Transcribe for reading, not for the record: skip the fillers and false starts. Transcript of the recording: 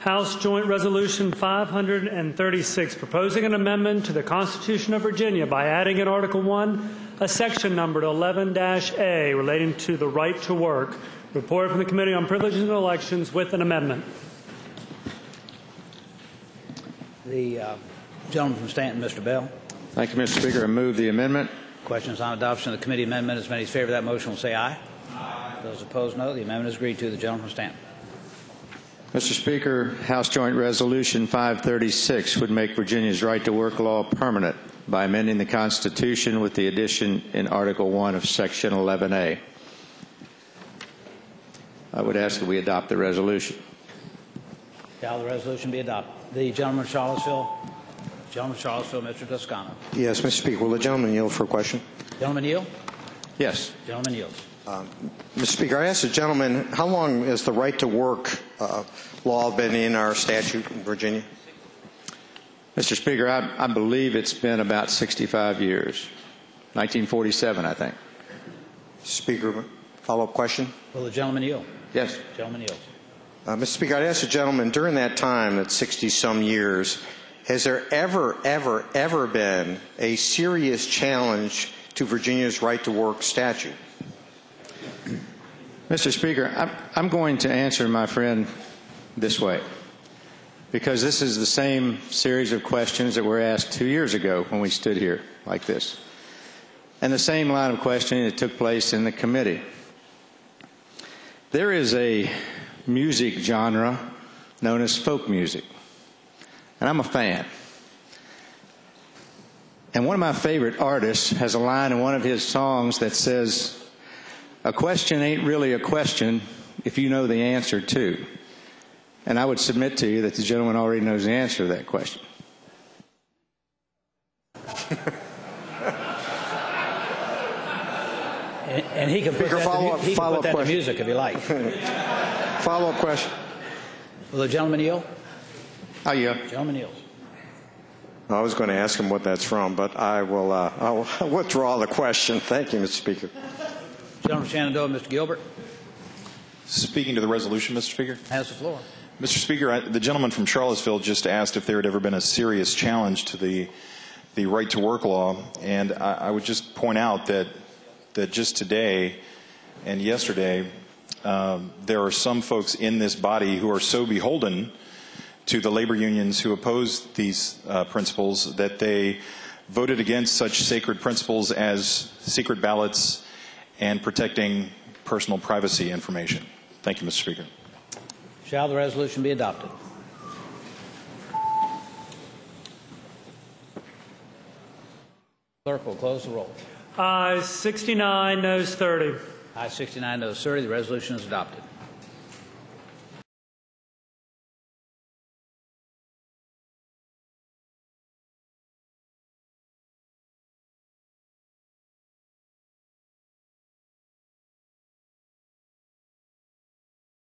House Joint Resolution 536, proposing an amendment to the Constitution of Virginia by adding in Article 1 a section numbered 11-A relating to the right to work. Report from the Committee on Privileges and Elections with an amendment. The gentleman from Stanton, Mr. Bell. Thank you, Mr. Speaker. I move the amendment. Questions on adoption of the committee amendment. As many as favor that motion will say aye. Aye. Those opposed, no. The amendment is agreed to. The gentleman from Stanton. Mr. Speaker, House Joint Resolution 536 would make Virginia's right to work law permanent by amending the Constitution with the addition in Article 1 of Section 11A. I would ask that we adopt the resolution. Shall the resolution be adopted? The gentleman from Charlottesville. Gentleman from Charlottesville, Mr. Toscano. Yes, Mr. Speaker. Will the gentleman yield for a question? Gentleman yield? Yes. Gentleman yields. Mr. Speaker, I asked the gentleman, how long has the right to work law been in our statute in Virginia? Mr. Speaker, I believe it's been about 65 years. 1947, I think. Speaker, follow-up question? Will the gentleman yield? Yes. Gentleman yields. Mr. Speaker, I'd ask the gentleman, during that time, that 60-some years, has there ever been a serious challenge to Virginia's right to work statute? Mr. Speaker, I'm going to answer my friend this way, because this is the same series of questions that were asked 2 years ago when we stood here like this, and the same line of questioning that took place in the committee. There is a music genre known as folk music, and I'm a fan. And one of my favorite artists has a line in one of his songs that says, "A question ain't really a question if you know the answer too." And I would submit to you that the gentleman already knows the answer to that question. And he can put that to music if you like. Follow-up question. Will the gentleman yield? Oh, yeah. Gentleman yields. I was going to ask him what that's from, but I'll withdraw the question. Thank you, Mr. Speaker. Gentleman from Shenandoah, Mr. Gilbert. Speaking to the resolution, Mr. Speaker. Has the floor. Mr. Speaker, the gentleman from Charlottesville just asked if there had ever been a serious challenge to the right to work law, and I would just point out that just today and yesterday there are some folks in this body who are so beholden to the labor unions who oppose these principles that they voted against such sacred principles as secret ballots and protecting personal privacy information. Thank you, Mr. Speaker. Shall the resolution be adopted? Clerk will close the roll. Ayes 69, noes 30. Ayes 69, noes 30. The resolution is adopted.